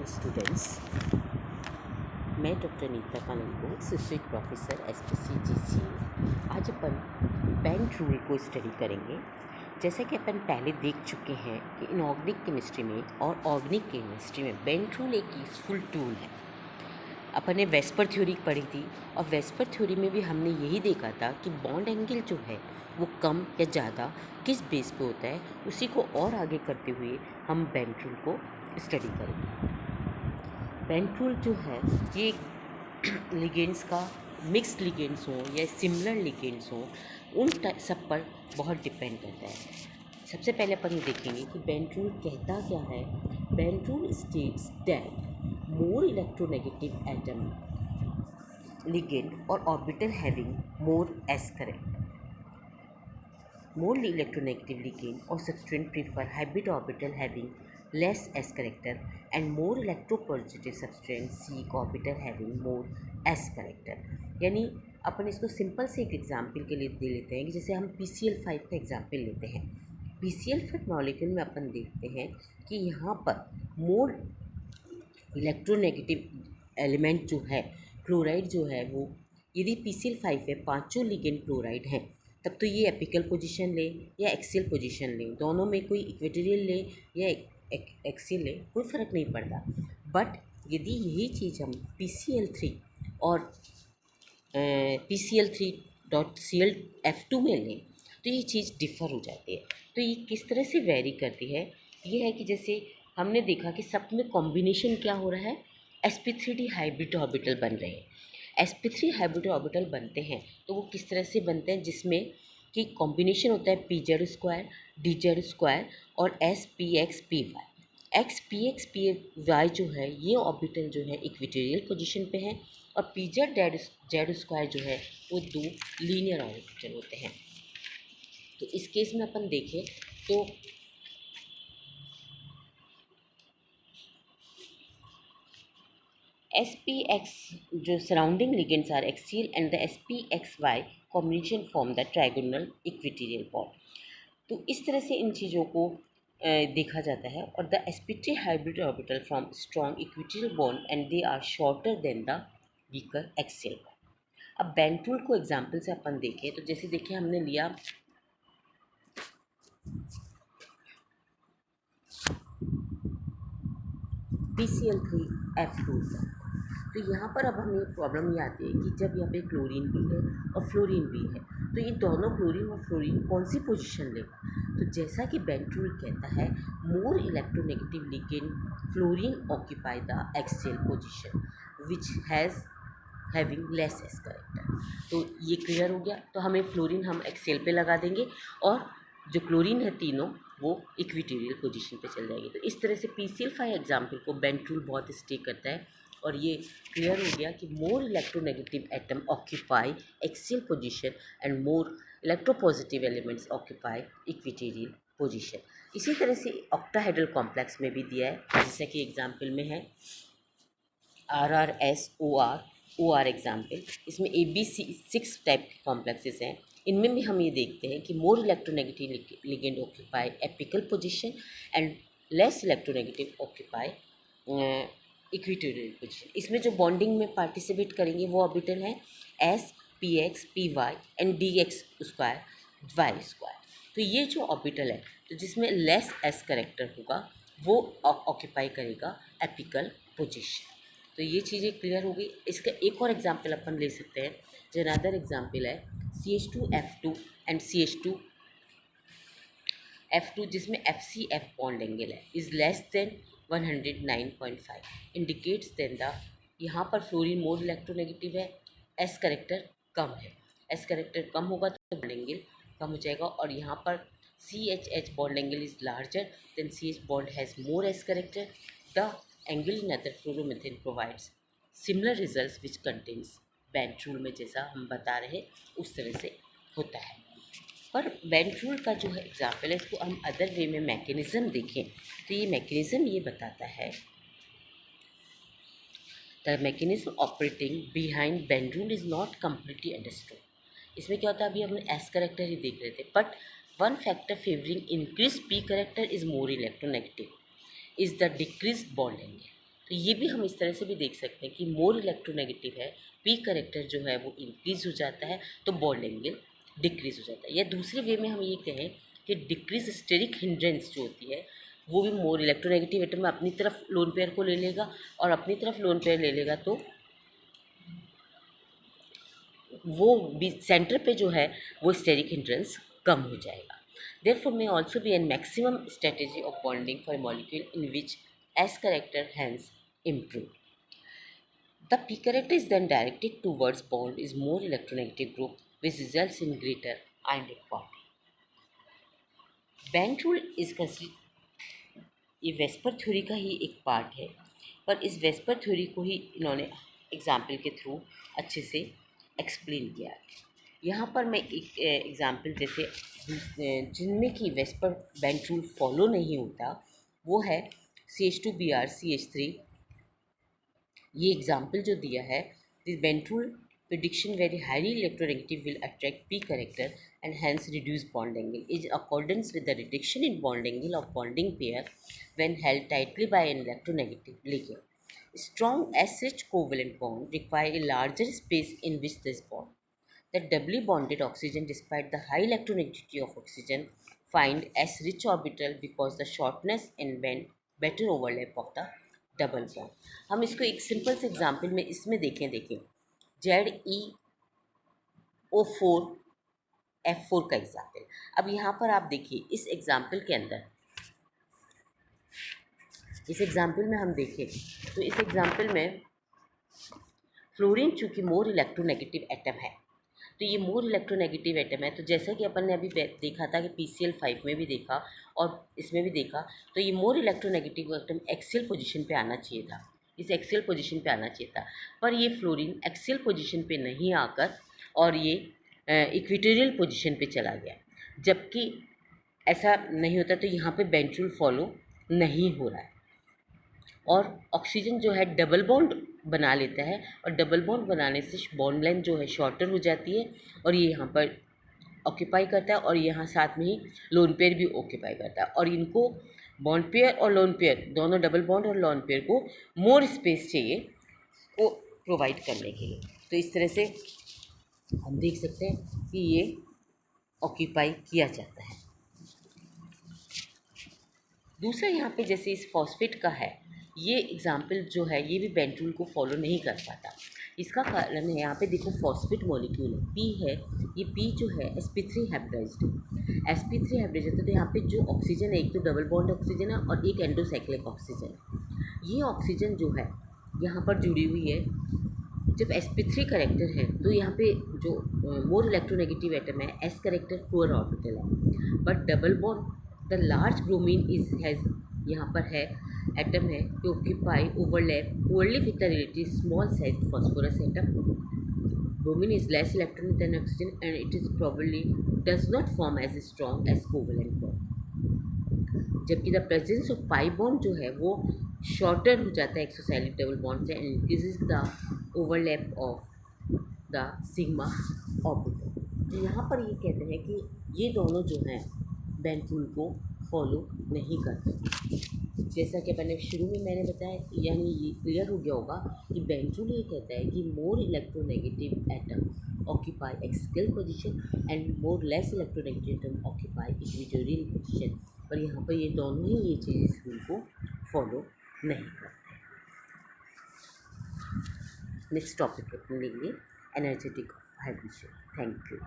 Morning students. मैं doctor Neeta Kanungo, associate professor SPCGCA। आज अपन बेंट रूल को स्टडी करेंगे। जैसा कि अपन पहले देख चुके हैं कि इनऑर्गेनिक केमिस्ट्री में और ऑर्गेनिक केमिस्ट्री में बेंट रूल एक यूजफुल टूल है। अपन ने वेस्पर थ्योरी पढ़ी थी और वेस्पर थ्योरी में भी हमने यही देखा था कि बॉन्ड एंगल जो है वो कम या ज़्यादा किस बेस पे होता है, उसी को और आगे करते हुए हम बेंट रूल को स्टडी करेंगे। बेंट रूल जो है ये लिगेंड्स का मिक्स्ड लिगेंड्स हों या सिमिलर लिगेंड्स हों, उन सब पर बहुत डिपेंड करता है। सबसे पहले अपन ये देखेंगे कि बेंट रूल कहता क्या है। Bent rule states that more electronegative atom ligand or orbital having more s current. More electronegative ligand or substrate prefer hybrid orbital having less s character and more electropositive substrate seek orbital having more s character. यानी अपन इसको simple से एक example के लिए दे लेते हैं कि जैसे हम PCl5 का एग्जाम्पल लेते हैं। PCl5 मॉलिक्यूल में अपन देखते हैं कि यहाँ पर मोर इलेक्ट्रोनेगेटिव एलिमेंट जो है क्लोराइड जो है वो यदि PCl5 है, पांचों लिगेंड क्लोराइड हैं, तब तो ये एपिकल पोजीशन ले या एक्सियल पोजीशन ले, दोनों में कोई इक्वेटोरियल ले या एक्सियल ले, कोई फ़र्क नहीं पड़ता। बट यदि यही चीज़ हम PCl3 और PCl3.ClF2 में लें तो ये चीज़ डिफ़र हो जाती है। तो ये किस तरह से वेरी करती है, ये है कि जैसे हमने देखा कि सब में कॉम्बिनेशन क्या हो रहा है, sp3d हाइब्रिड ऑर्बिटल बन रहे हैं। sp3 हाइब्रिड ऑर्बिटल बनते हैं तो वो किस तरह से बनते हैं, जिसमें कि कॉम्बिनेशन होता है pz² dz² और spx py। x जो है ये ऑर्बिटल जो है इक्वेटोरियल पोजीशन पे है और pz जो है वो दो लीनियर ऑर्बिटल होते हैं। तो इस केस में अपन देखें तो SPX जो surrounding ligands are axial and the SPXY combination form the trigonal equatorial bond. तो इस तरह से इन चीज़ों को देखा जाता है। और the sp3 hybrid orbital from strong equatorial bond and they are shorter than the weaker axial bond. अब बेंट रूल को एग्जाम्पल से अपन देखें तो जैसे देखिए हमने लिया PCl3F2। तो यहाँ पर अब हमें प्रॉब्लम ये आती है कि जब यहाँ पे क्लोरीन भी है और फ्लोरीन भी है तो ये दोनों क्लोरीन और फ्लोरीन कौन सी पोजीशन लेगा। तो जैसा कि बेंट रूल कहता है more electronegative ligand fluorine occupy the axial position which having less S character. तो ये क्लियर हो गया। तो हमें फ्लोरीन हम एक्सियल पे लगा देंगे और जो क्लोरीन है तीनों वो इक्वेटोरियल पोजीशन पे चल जाएगी। तो इस तरह से PCl5 एग्जाम्पल को बेंट रूल बहुत स्टे करता है और ये क्लियर हो गया कि मोर electronegative atom occupy axial position and more electropositive elements occupy equatorial position. इसी तरह से ऑक्टाहेड्रल कॉम्प्लेक्स में भी दिया है, जैसा कि एग्जाम्पल में है RRSOR एग्जाम्पल। इसमें ABC 6 टाइप के कॉम्प्लेक्सेस हैं। इनमें भी हम ये देखते हैं कि more electronegative ligand occupy apical position and less electronegative occupy equatorial position. इसमें जो बॉन्डिंग में पार्टिसिपेट करेंगे वो ऑर्बिटल हैं SPX PY and DX² Y²। तो ये जो ऑर्बिटल है तो जिसमें लेस S करेक्टर होगा वो ऑक्यूपाई करेगा एपिकल पोजीशन। तो ये चीज़ें क्लियर हो गई। इसका एक और एग्जांपल अपन ले सकते हैं। जो अनदर एग्जांपल है CH2F2 एंड CH2F2 जिसमें FCF बॉन्ड एंगल है is less than 109.5 indicates then the यहाँ पर फ्लोरीन मोर इलेक्ट्रोनेगेटिव है, एस करेक्टर कम है। एस करेक्टर कम होगा तो बॉन्ड एंगल कम हो जाएगा और यहाँ पर CHH bond angle is larger than CH bond has more S character. The angle in other fluoromethane provides similar results which contains bent rule में जैसा हम बता रहे उस तरह से होता है। पर बेंट रूल का जो है एग्जाम्पल है इसको हम अदर वे में मैकेनिज़्म देखें तो ये मैकेनिज़्म ये बताता है the mechanism operating behind bent rule is not completely understood. इसमें क्या होता है, अभी हमने एस करेक्टर ही देख रहे थे, but one factor favouring increase P character is more electronegative is the decrease bond angle. तो ये भी हम इस तरह से भी देख सकते हैं कि मोर इलेक्ट्रोनेगेटिव है, पी करेक्टर जो है वो इंक्रीज हो जाता है तो बॉन्ड एंगल डिक्रीज हो जाता है। या दूसरे वे में हम ये कहें कि डिक्रीज स्टेरिक हिंड्रेंस जो होती है वो भी मोर इलेक्ट्रोनेगेटिव एटम में अपनी तरफ लोन पेयर को ले लेगा और अपनी तरफ लोन पेयर ले लेगा तो वो भी सेंटर पे जो है वो स्टेरिक हिंड्रेंस कम हो जाएगा। Therefore may also be a maximum strategy of bonding for a molecule in which S character hence improved. The P character is then directed towards bond is more electronegative group which results in greater ionic bonding. Bank rule is considered ये VSEPR theory का ही एक part है, पर इस VSEPR theory को ही इन्होंने example के through अच्छे से एक्सप्लेन किया है। यहाँ पर मैं एक एग्जाम्पल जैसे जिनमें कि वेस्पर बेंट रूल फॉलो नहीं होता वो है CH2Br CH3। ये एग्जाम्पल जो दिया है, this bent rule prediction very highly electronegative will attract p character and hence reduce bond angle is accordance with the reduction in bond angle of bonding pair when held tightly by an electronegative ligand. Strong SH covalent bond require a larger space in which this bond. The doubly bonded oxygen, despite the high electronegativity of oxygen, find S rich orbital because the shortness and better overlap of the double bond. हम इसको एक simple से example में इसमें देखें ZeO4F4 का example. अब यहाँ पर आप देखिए इस एग्जाम्पल के अंदर, इस एग्जाम्पल में हम देखें तो इस एग्जाम्पल में फ्लोरीन चूँकि मोर इलेक्ट्रोनेगेटिव एटम है तो ये मोर इलेक्ट्रोनेगेटिव एटम है, तो जैसा कि अपन ने अभी देखा था कि PCl5 में भी देखा और इसमें भी देखा, तो ये मोर इलेक्ट्रोनेगेटिव एटम एक्सियल पोजीशन पे आना चाहिए था, इस एक्सियल पोजीशन पे आना चाहिए था, पर ये फ्लोरीन एक्सियल पोजीशन पे नहीं आकर और ये इक्वेटोरियल पोजीशन पे चला गया। जबकि ऐसा नहीं होता तो यहाँ पे बेंट रूल फॉलो नहीं हो रहा है और ऑक्सीजन जो है डबल बॉन्ड बना लेता है और डबल बॉन्ड बनाने से बॉन्ड लेंथ जो है शॉर्टर हो जाती है और ये यहाँ पर ऑक्यूपाई करता है और यहाँ साथ में ही लोन पेयर भी ऑक्यूपाई करता है और इनको बॉन्ड पेयर और लोन पेयर दोनों डबल बॉन्ड और लोन पेयर को मोर स्पेस चाहिए को प्रोवाइड करने के लिए। तो इस तरह से हम देख सकते हैं कि ये ऑक्यूपाई किया जाता है। दूसरा यहाँ पे जैसे इस फॉस्फेट का है, ये एग्जाम्पल जो है ये भी बेंट रूल को फॉलो नहीं कर पाता। इसका कारण है यहाँ पे देखो फॉस्फेट मॉलिक्यूल है, पी है, ये पी जो है sp3 हाइब्रिडाइज्ड है, sp3 हाइब्रिडाइज्ड है, तो यहाँ पे जो ऑक्सीजन है एक तो डबल बॉन्ड ऑक्सीजन है और एक एंडोसाइक्लिक ऑक्सीजन है। ये ऑक्सीजन जो है यहाँ पर जुड़ी हुई है, जब sp3 करेक्टर है तो यहाँ पे जो मोर इलेक्ट्रोनेगेटिव एटम है s करेक्टर पुअर ऑर्बिटल है, but double bond the large bromine is has यहाँ पर है एटम है कि occupy overlap poorly with the relative small size phosphorus atom. Bromine is less electronic than oxygen and it is probably does not form as strong as covalent bond. जबकि the presence of pi bond जो है वो shorter हो जाता है exocyclic double bond से and increases the overlap of the sigma orbital. तो यहाँ पर ये कहते हैं कि ये दोनों जो हैं बेंट रूल को फॉलो नहीं करते। जैसा कि मैंने शुरू में मैंने बताया, यानी ये क्लियर हो गया होगा कि बेंट रूल ये कहता है कि मोर electronegative atom occupy axial position and more less electronegative atom occupy equatorial position, पर यहाँ पर ये दोनों ही ये चीज़ इस रूल को फॉलो नहीं करते। नेक्स्ट टॉपिक अपन लेंगे एनर्जेटिक हाइड्रोजन। Thank you.